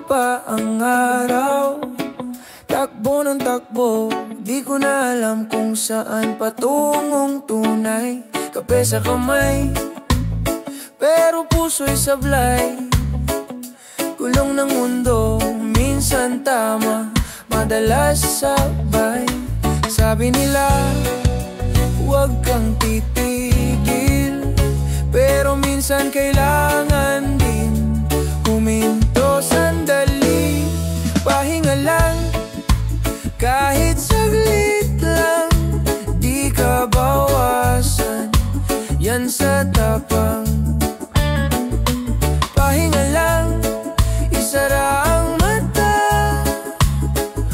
pa ang araw, takbo ng takbo, di ko na alam kung saan patungong tunay. Kape sa kamay, pero puso'y sablay. Gulong ng mundo, minsan tama, madalas sabay. Sabi nila, huwag kang titigil, pero minsan kailangan din huminto sandali. Pahinga lang, kahit saglit lang, di ka bawasan yan sa tapang. Pahinga lang, isara ang mata,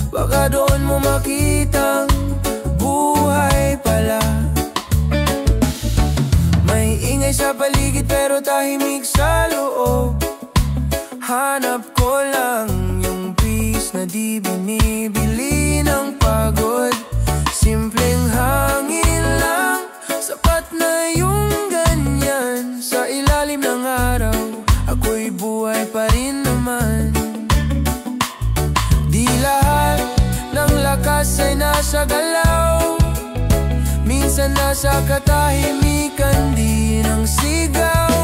baka doon mo makitang buhay pala. May ingay sa paligid pero tahimik sa loob. Hanap ko lang yung peace na di binibili ng pagod. Simpleng hangin lang, sapat na yung ganyan. Sa ilalim ng araw, ako'y buhay pa rin naman. Di lahat ng lakas ay nasa galaw, minsan nasa katahimikan din ang sigaw.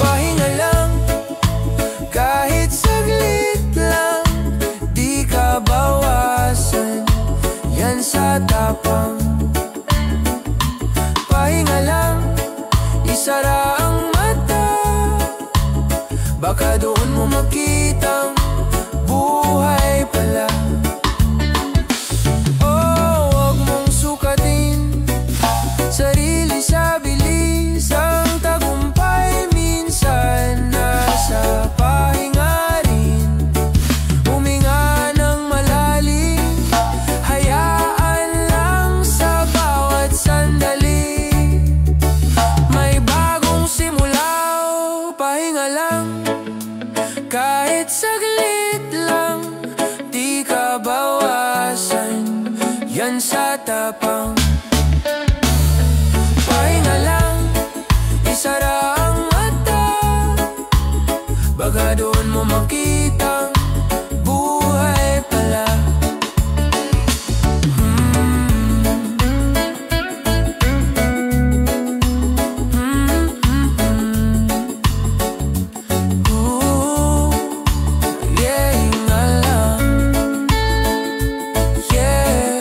Pahinga lang, kahit saglit lang, di ka bawasan yan sa tapang. Pahinga lang, isara ang mata, baka doon mo makitang buhay pala. Oh, huwag mong sukatin sarili sa bilis. Ang tagumpay minsan nasa pahinga rin. Huminga ng malalim, hayaan lang sa bawat sandali. May bagong simula, pahinga lang, kahit saglit lang, di ka bawasan yan sa tapang. Pahinga lang, isara ang mata, baka doon mo makitang buhay pala. Yeah, nga lang. Yeah,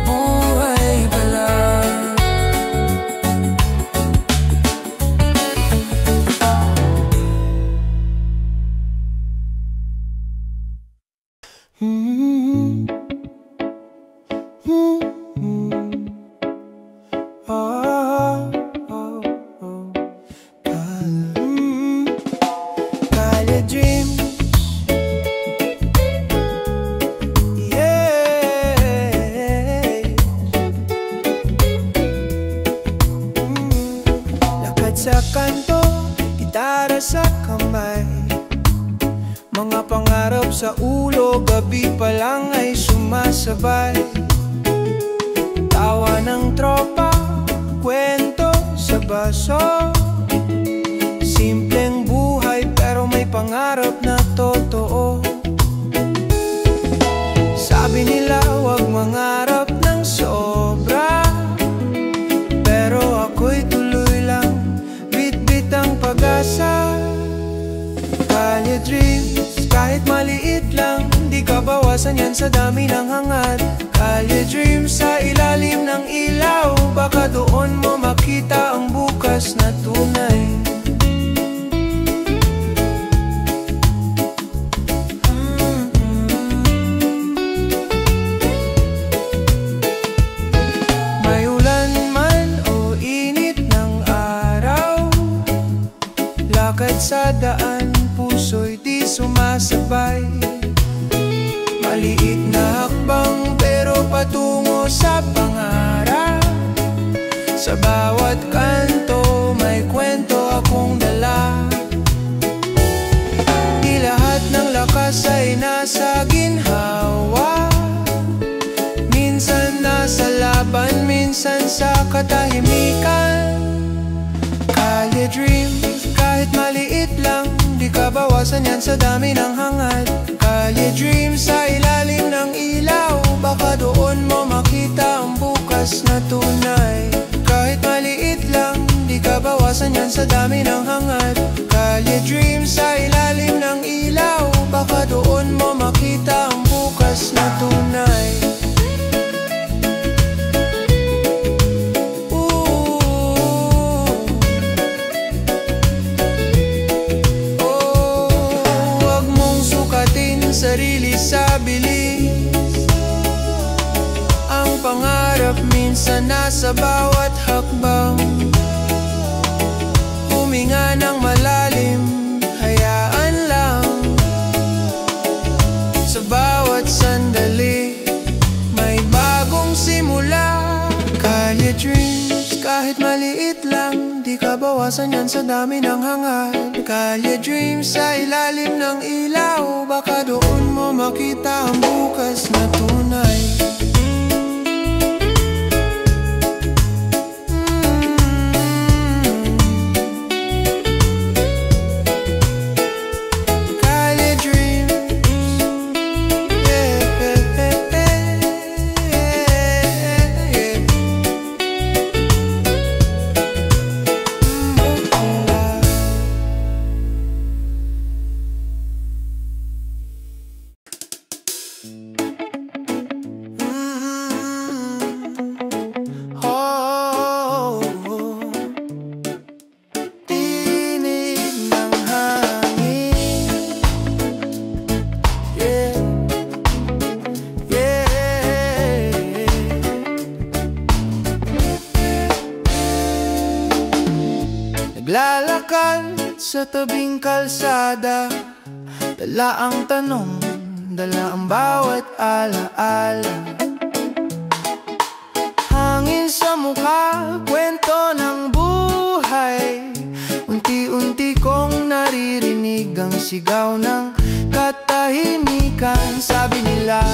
buhay pala. Kaya dreams, yeah. Lakad sa kanto, gitara sa kamay, mga pangarap sa ulo, gabi pa lang ay sumasabay. Tawa ng tropa, kwento sa baso, simpleng buhay pero may pangarap na totoo. Sabi nila huwag mangarap ng sobra, pero ako'y tuloy lang, bit-bit ang pag-asa. Kalye dreams, kahit maliit lang, di ka bawasan yan sa dami ng hangad. Kalye dreams, sa ilalim ng ilaw, baka doon mo makita ang bukas na tunay. May ulan man o init ng araw, lakad sa daan, puso'y di sumasabay. Maliit na hakbang pero patungo sa pangarap. Sa bawat kanto may kwento akong dala. Di lahat ng lakas ay nasa ginhawa, minsan nasa laban, minsan sa katahimikan. Kalye dreams, kahit maliit lang, di ka bawasan yan sa dami ng hangad. Kalye dreams sa ilalim ng ilaw, baka doon mo makita ang bukas na tunay. Kahit maliit lang, di ka bawasan yan sa dami ng hangad. Kalye dreams sa ilalim ng ilaw, baka doon mo makita ang bukas na tunay. Huwag mong sukatin sarili sa bilis. Ang pangarap minsan nasa bawat hakbang. Huminga ng malalim, hayaan lang. Sa bawat sandali, may bagong simula. Kalye dreams, kahit maliit lang, di ka bawasan yan sa dami ng hangad. Kalye dreams sa ilalim ng ilaw, baka doon mo makita ang bukas na tunay. Naglalakad sa tabing kalsada, dala ang tanong, dala ang bawat alaala. Hangin sa mukha, kwento ng buhay. Unti-unti kong naririnig ang sigaw ng katahimikan. Sabi nila,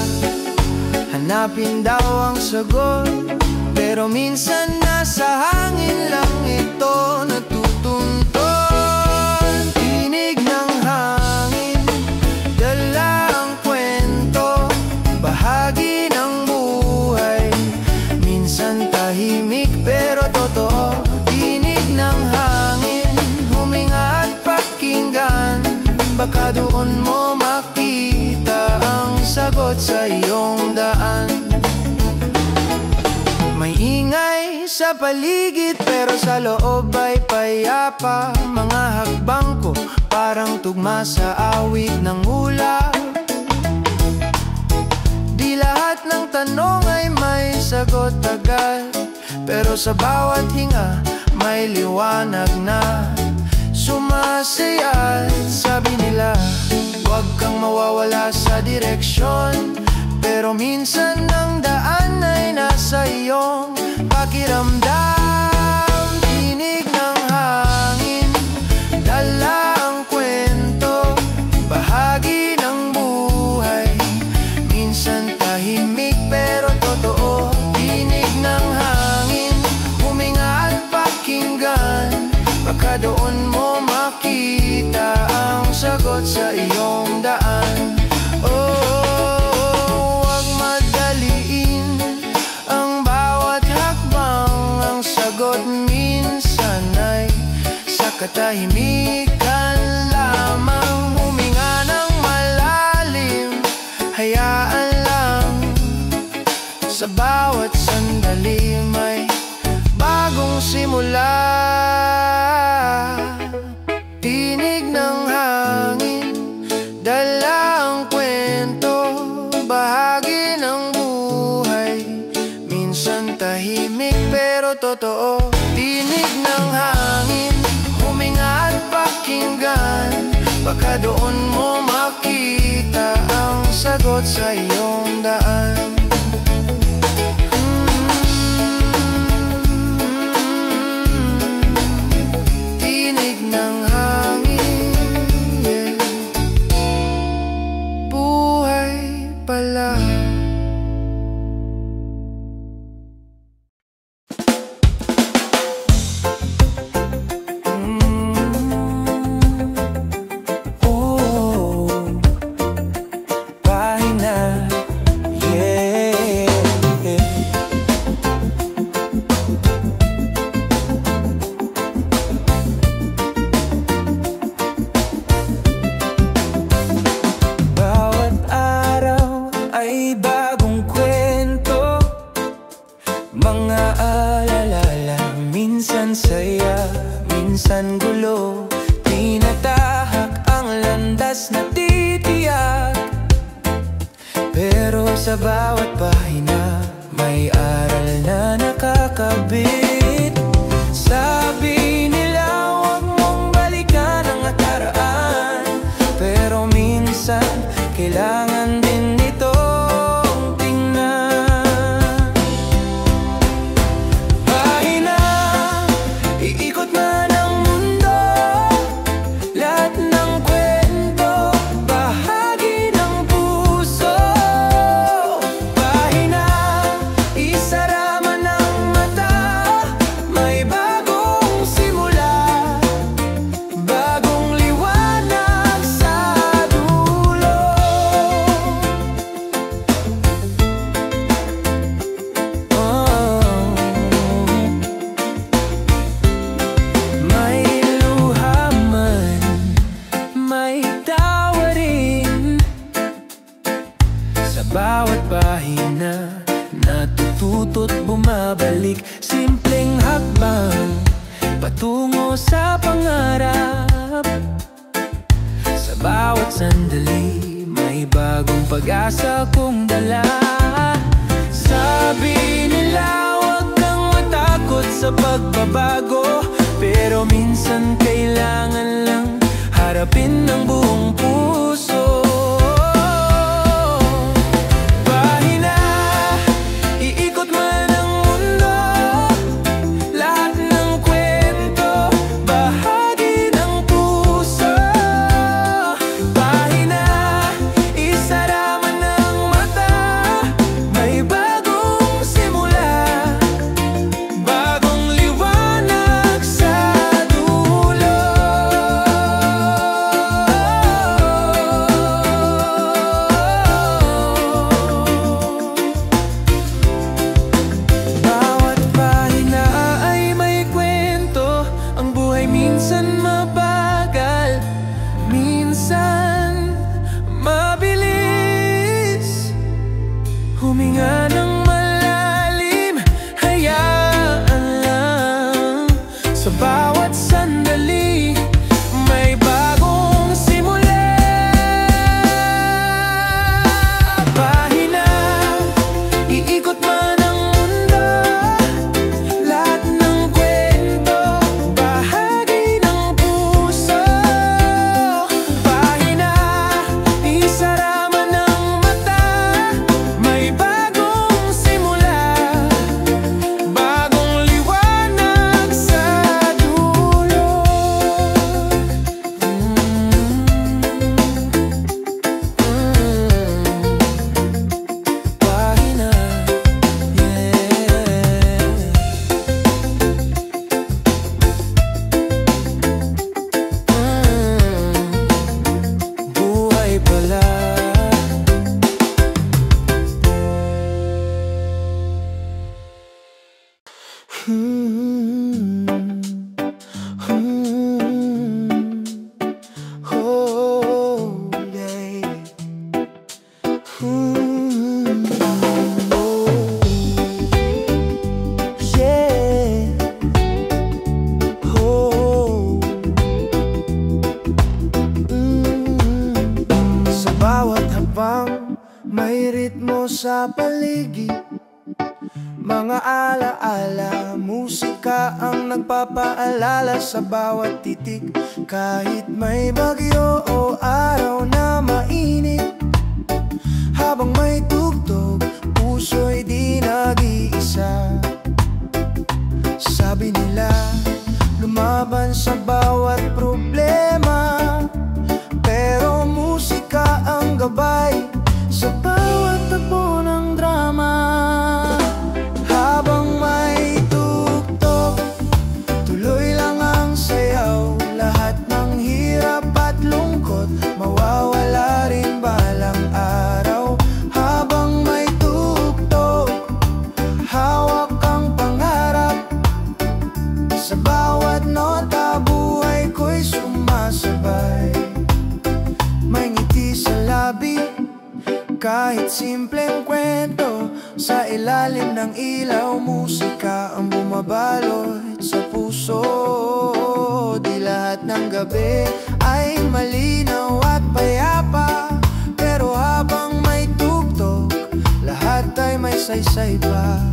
hanapin daw ang sagot, pero minsan nasa hangin lang ito natutunton. Tinig ng hangin, dala ang kwento, bahagi ng buhay. Minsan tahimik pero totoo. Tinig ng hangin, huminga at pakinggan, baka doon mo makita ang sagot sa iyong daan. May ingay sa paligid pero sa loob ay payapa. Mga hakbang ko parang tugma sa awit ng ulap. Di lahat ng tanong ay may sagot agad, pero sa bawat hinga may liwanag na sumasayat. Sabi nila, huwag kang mawawala sa direksyon, pero minsan ang daan ay nasa iyong pakiramdam. Tinig ng hangin, dala ang kwento, bahagi ng buhay. Minsan tahimik pero totoo. Tinig ng hangin, huminga at pakinggan, baka doon mo makita ang sagot sa iyong daan. Huwag madaliin ang bawat hakbang. Ang sagot minsan ay sa katahimikan lamang. Huminga ng malalim, hayaan lang. Sa bawat sandali may bagong simula. Tinig ng hangin, dala ang kwento, bahagi ng buhay. Minsan tahimik pero totoo. Tinig ng hangin, huminga at pakinggan, baka doon mo makita ang sagot sa iyong daan. Tinig ng hangin, yeah. Buhay pala. saya, minsan gulo. Tinatahak ang landas na titiyak, pero sa bawat pahina may aral na nakakabit. Sabi nila huwag mong balikan ang nakaraan, pero minsan kailangan din itong tingnan. Pahina, iikot man ang mundo, lahat ng kwento bahagi ng puso. Pahina, isara man ang mata, may bagong simula, bagong liwanag sa dulo. May luha man, may tawa rin, sa bawat pahina natututo't bumabalik. Simpleng hakbang patungo sa pangarap, sa bawat sandali may bagong pag-asa kong dala. Sabi nila huwag kang matakot sa pagbabago, pero minsan kailangan lang harapin ng buong puso. Pahina, iikot man ang mundo, lahat ng kwento bahagi ng puso. Pahina, isara man ang mata, may bagong simula, bagong liwanag sa dulo. Bawat pahina ay may kwento, ang buhay minsan mabagal, minsan mabilis. Huminga ng malalim, hayaan lang, sa bawat sandali may bagong simula. Pahina, iikot man ang mundo, lahat ng kwento bahagi ng puso. Pahina, isara man ang mata, may bagong simula, bagong liwanag sa dulo. Pahina, buhay pala. Oh, yeah. Oh, yeah. Oh. Sa bawat habang may ritmo sa paligid, mga alaala, musika ang nagpapaalala sa bawat titik. Kahit may bagyo o araw na mainit, habang may tugtog, puso'y di nag-iisa. Sabi nila, lumaban sa bawat problema, pero musika ang gabay sa bawat tagpo ng drama. Habang may tugtog, tuloy lang ang sayaw, lahat ng hirap at lungkot mawawala rin balang araw. Habang simpleng kwento sa ilalim ng ilaw. Musika ang bumabalot sa puso. Di lahat ng gabi ay malinaw at payapa, pero habang may tugtog, lahat ay may saysay pa.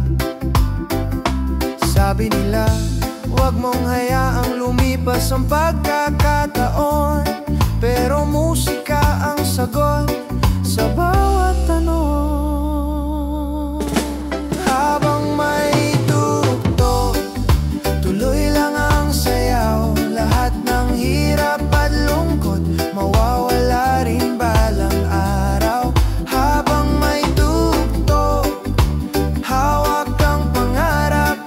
Sabi nila, huwag mong hayaang lumipas ang pagkakataon, pero musika ang sagot sa bawat tanong. Habang may tugtog, tuloy lang ang sayaw. Lahat ng hirap at lungkot mawawala rin balang araw. Habang may tugtog, hawak ang pangarap.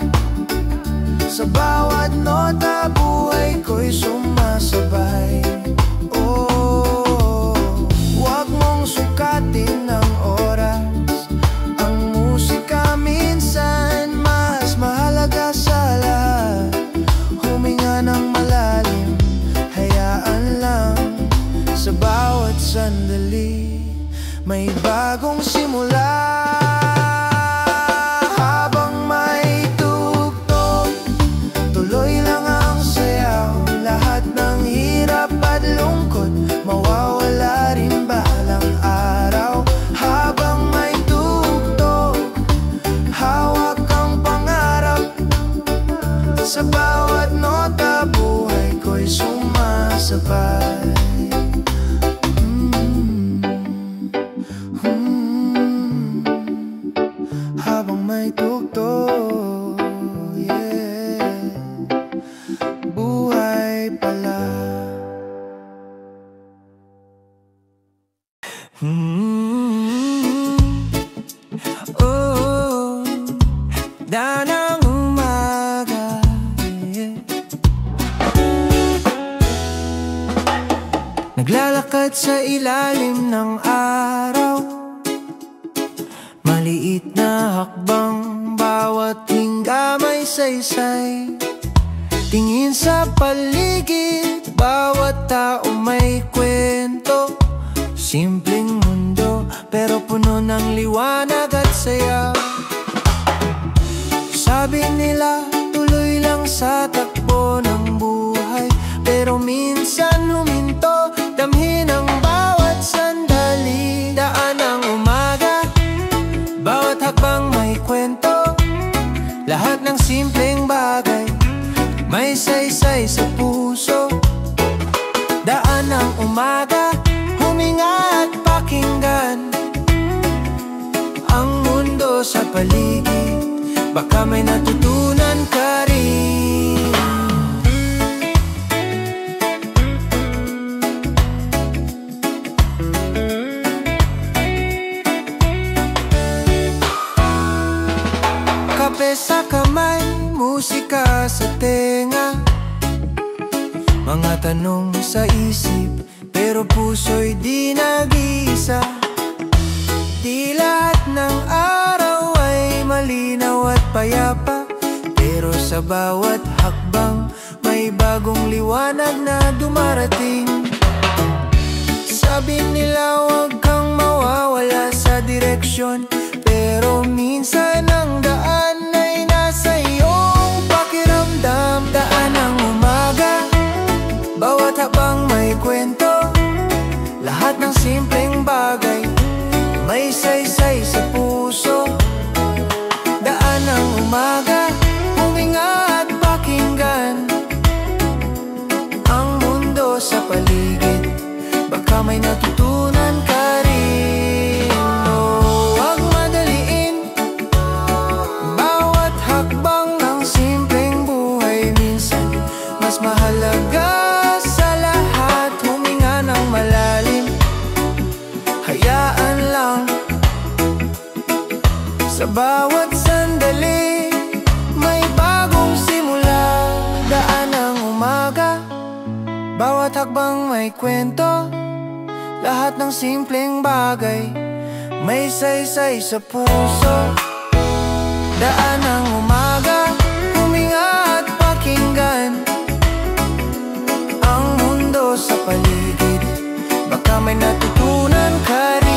Sa bawat nota, buhay ko'y sumasabay. Huwag mong sukatin ng oras. Ang musika minsan mas mahalaga sa lahat. Huminga ng malalim, hayaan lang. Sa bawat sandali, may bagong simula. Habang may tugtog, tuloy lang ang sayaw. Lahat ng hirap at lungkot mawawala rin balang araw. Habang may tugtog, hawak ang pangarap. Sa bawat nota, buhay ko'y sumasabay. Habang may tugtog, yeah, buhay pala. Oh, danang umaga, yeah. Naglalakad sa ilalim ng araw. Maliit na hakbang, bawat lingga may saysay. Tingin sa paligid, bawat tao may kwento. Simpleng mundo, pero puno ng liwanag at saya. Sabi nila, tuloy lang sa takbo ng buhay, pero minsan huminto, damhin ang bawat sandali. Daan ng umaga, bawat hakbang may kwento. Lahat ng simpleng bagay may saysay sa puso. Daan ng umaga, huminga at pakinggan ang mundo sa paligid. Baka may natutunan ka rin. Kape sa kamay, musika sa tenga. Mga tanong sa isip, pero puso'y di nag-iisa. Di lahat ng araw ay malinaw at payapa, pero sa bawat hakbang may bagong liwanag na dumarating. Sabi nila huwag kang mawawala sa direksyon, pero minsan ang daan ay nasa iyong pakiramdam. Daan ng umaga, bawat habang may kwento. Lahat ng simpleng bagay may saysay sa puso. Daan ng umaga, huminga at pakinggan ang mundo sa paligid. Baka may natutunan ka rin. Oh, huwag madaliin bawat hakbang ng simpleng buhay. Minsan mas mahalaga sa lahat, huminga ng malalim, hayaan lang. Sa bawat sandali, may bagong simula. Daan ng umaga, bawat hakbang may kwento. Lahat ng simpleng bagay may saysay sa puso. Daan ng umaga, huminga at pakinggan ang mundo sa paligid. Baka may natutunan ka rin.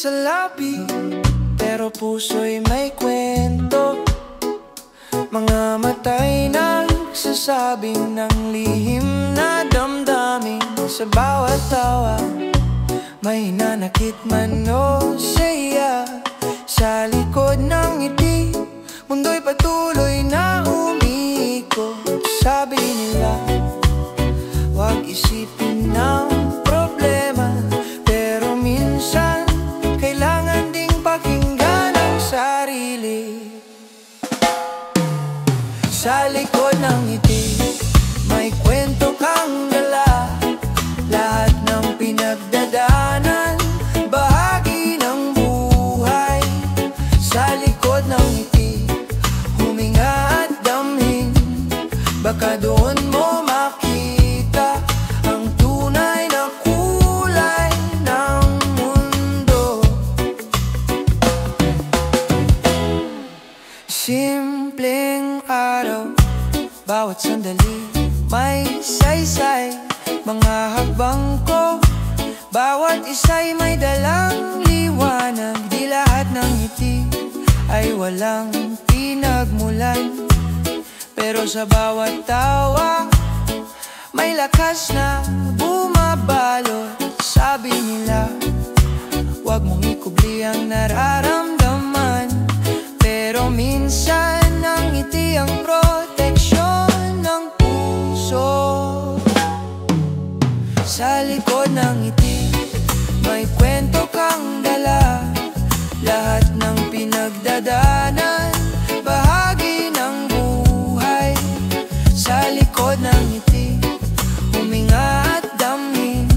sa labi, pero puso'y may kwento. Mga mata'y nagsasabing ng lihim na damdamin. Sa bawat tawa, may nanakit man o saya. Sa likod ng ngiti, mundo'y patuloy na umiikot. Sabi nila, huwag isipin ng problema, pero minsan kailangan ding pakinggan ang sarili. Sa likod ng ngiti, may kwento kang dala. Lahat ng pinagdadaanan, bahagi ng buhay. Sa likod ng ngiti, huminga at damhin. Baka doon mo makita ang tunay na kulay ng mundo. Simpleng araw, bawat sandali may saysay. Mga hakbang ko, bawat isa'y may dalang liwanag. Di lahat ng ngiti ay walang pinagmulan, pero sa bawat tawa, may lakas na bumabalot. Sabi nila, huwag mong ikubli ang nararamdaman, pero minsan ang ngiti ang proteksyon ng puso. Sa likod ng ngiti, may kwento kang dala. Lahat ng pinagdadaanan, bahagi ng buhay. Sa likod ng ngiti, huminga at damhin.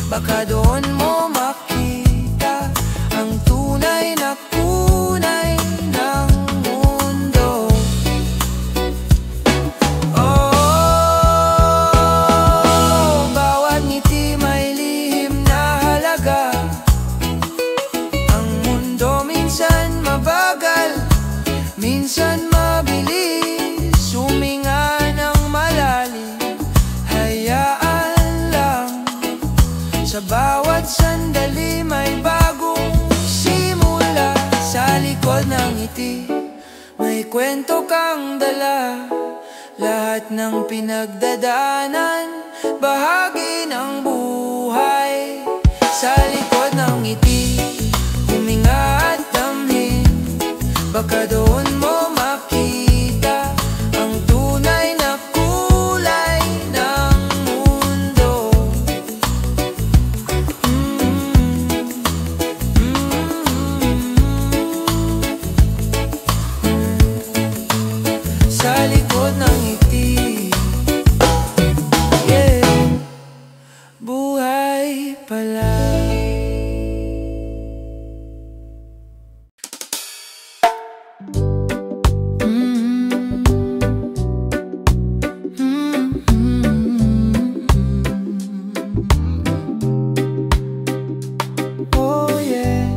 Baka doon mo makita ang tunay na kulay ng mundo. Oh, bawat ngiti may lihim na halaga. Ang mundo minsan mabagal, minsan mabilis. Huminga ng malalim, hayaan lang. Sa bawat sandali may bagong simula. Sa likod ng ngiti, may kwento kang dala. Lahat ng pinagdadaanan, bahagi ng buhay. Sa likod ng ngiti, huminga at damhin. Baka doon mo makita ang tunay na kulay ng mundo. Sa likod ng ngiti, yeah, buhay pala. Oh yeah.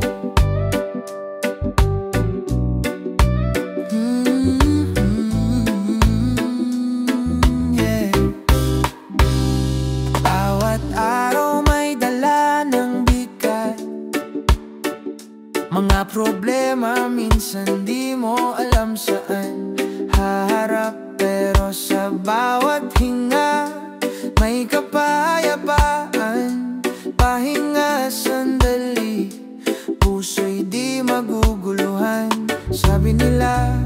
Yeah. Bawat araw may dala ng bigat. Mga problema minsan di mo alam saan haharap, pero sa bawat hinga may kapayapaan. Pahinga sandali, puso'y di maguguluhan. Sabi nila,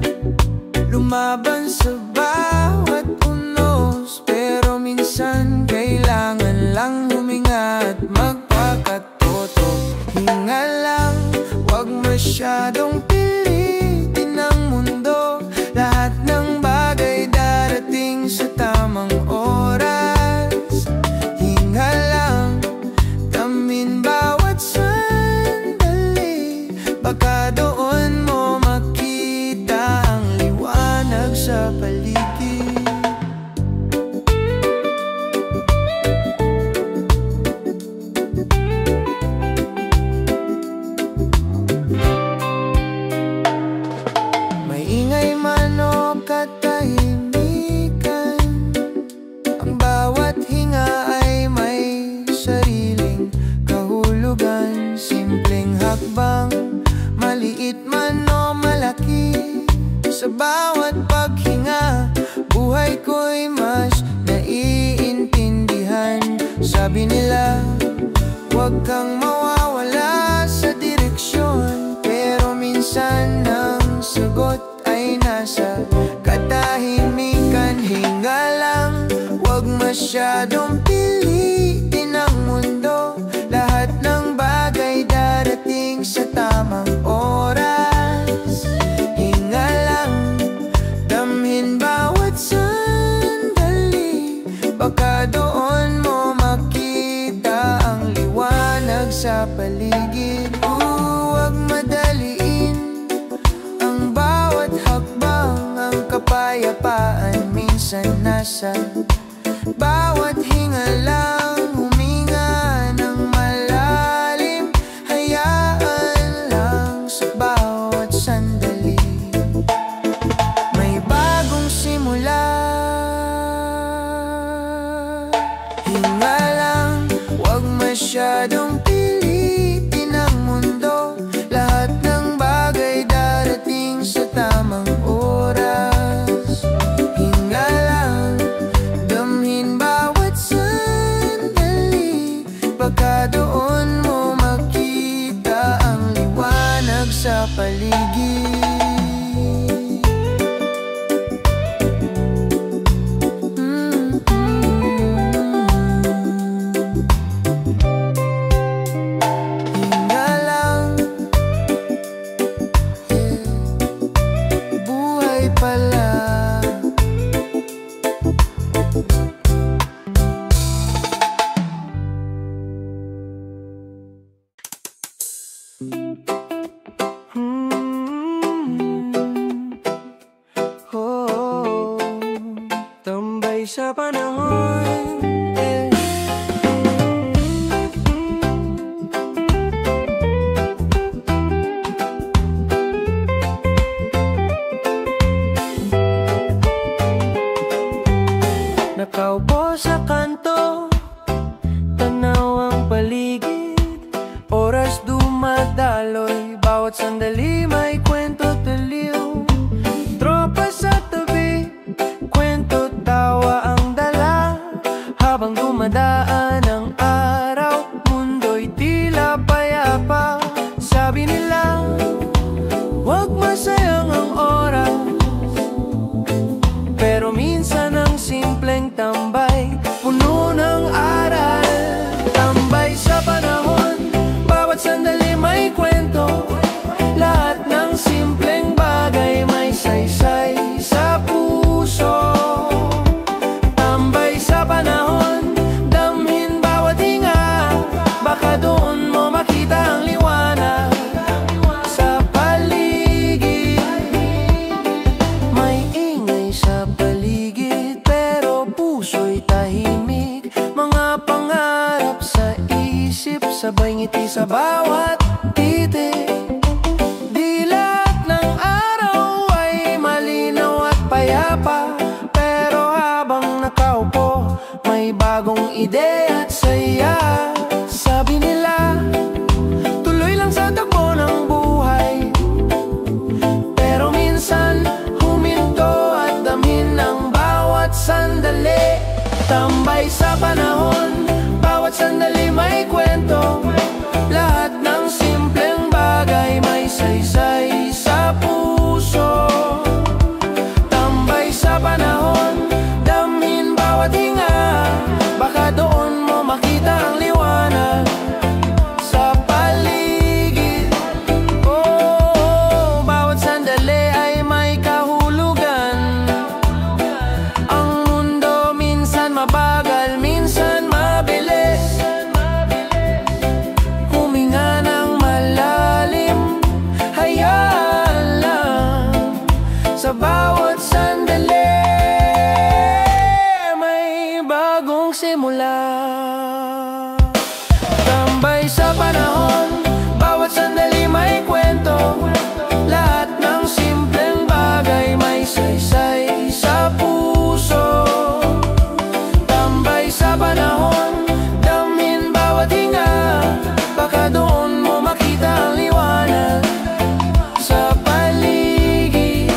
lumaban sa bawat unos, pero minsan kailangan lang huminga at magpakatoto. Hinga lang, huwag masyadong pilitin ang mundo. Lahat ng bagay darating sa tamang oras. Hinga lang, damin bawat sandali. Baka doon mo makita ang liwanag sa paligid. Sabi nila, huwag kang mawawala sa direksyon, pero minsan ang sagot ay nasa katahimikan. Hinga lang, huwag masyadong pilitin ang mundo. Lahat ng bagay darating sa tamang oras. Hinga lang, damhin bawat sandali. Baka doon mo makita ang liwanag sa paligid. Huwag madaliin ang bawat hakbang. Ang kapayapaan minsan nasa bawat hinga lang. Huminga ng malalim, hayaan lang sa bawat sandali. May bagong simula. Hinga lang, huwag masyadong pilitin ang mundo. Lahat ng bagay darating sa tamang oras. Hinga lang, damhin bawat sandali. Baka doon mo makita ang liwanag sa paligid. Hinga lang, buhay pala. Oh, tambay sa panahon. Nakaupo sa kanto, tanaw ang paligid. Oras dumadaloy, bawat sandali may kwento taliw. Tropa sa tabi, kwento tawa ang dala. Habang dumadaan ang araw, mundo'y tila payapa. Sabi nila, huwag masayang ang oras, pero minsan ang simpleng tambay puno ng aral. Tambay sa panahon, bawat sandali may kwento. Lahat ng simpleng bagay may saysay sa puso. Tambay sa panahon, damhin bawat hinga. Baka doon mo makita ang liwanag sa paligid. May ingay sa paligid, pero puso'y tahimik. Mga pangarap sa isip, sabay ngiti sa bawat titik. Di lahat ng araw ay malinaw at payapa, pero habang nakaupo, may bagong ideya at saya. Sabi nila, tuloy lang sa takbo ng buhay, pero minsan huminto at damhin ang bawat sandali. Tambay sa panahon, bawat sandali may kwento. Lahat ng simpleng bagay may saysay sa puso. Tambay sa panahon, damhin bawat hinga. Baka doon mo makita ang liwanag sa paligid. Oh, bawat sandali ay may kahulugan. Ang mundo minsan mabagal, minsan mabilis. Huminga ng malalim, hayaan lang sa bawat sandali. May bagong simula. Tambay sa panahon, bawat sandali may kwento. Lahat ng simpleng bagay may saysay sa puso. Tambay sa panahon, damhin bawat hinga. Baka doon mo makita ang liwanag sa paligid.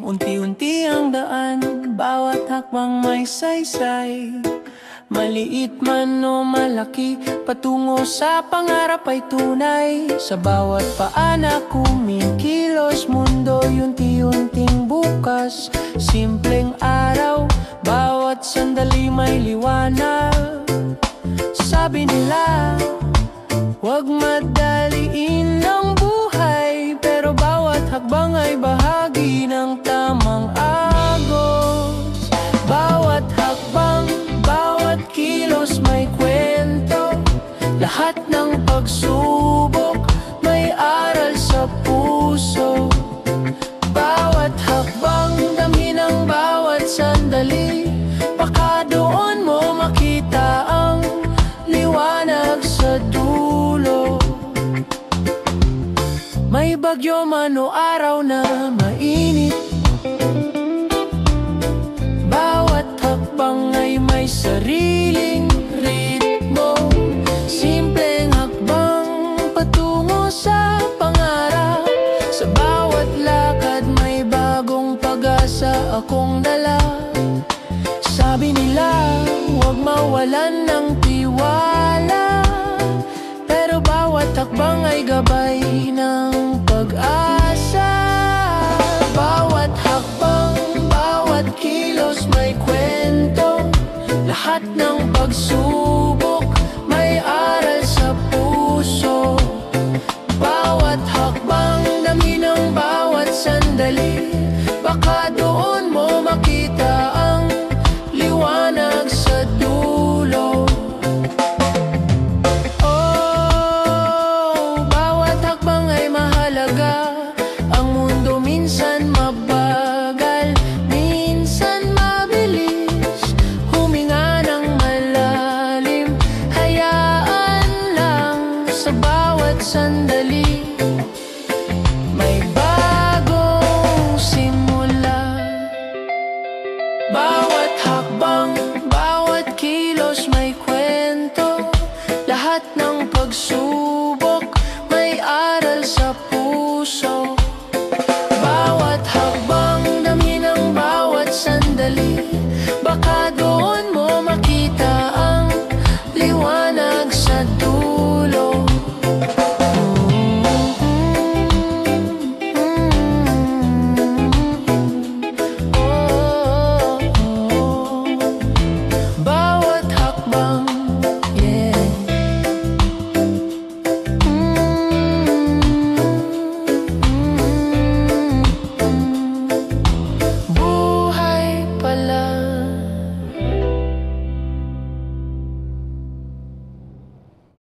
unti-unti ang daan, bawat hakbang may saysay. Maliit man o malaki, patungo sa pangarap ay tunay. Sa bawat paana kumikilos, mundo'y unti-unting bukas. Simpleng araw, bawat sandali may liwanag. Sabi nila, huwag madaliin ang buhay, pero bawat hakbang ay bahagi ng tamang agos. Bawat hakbang, bawat kilos may kwento. Lahat ng pagsubok may aral sa puso. Bawat hakbang, damhin ang bawat sandali. Baka doon mo makita ang liwanag sa dulo. May bagyo man o araw na mainit, bawat hakbang ay may sariling ritmo. Simpleng hakbang patungo sa pangarap. Sa bawat lakad may bagong pag-asa akong dala. Sabi nila, huwag mawalan ng tiwala, pero bawat hakbang ay gabay ng pag-asa. Bawat hakbang, bawat kilos may kwento. Lahat ng pagsubok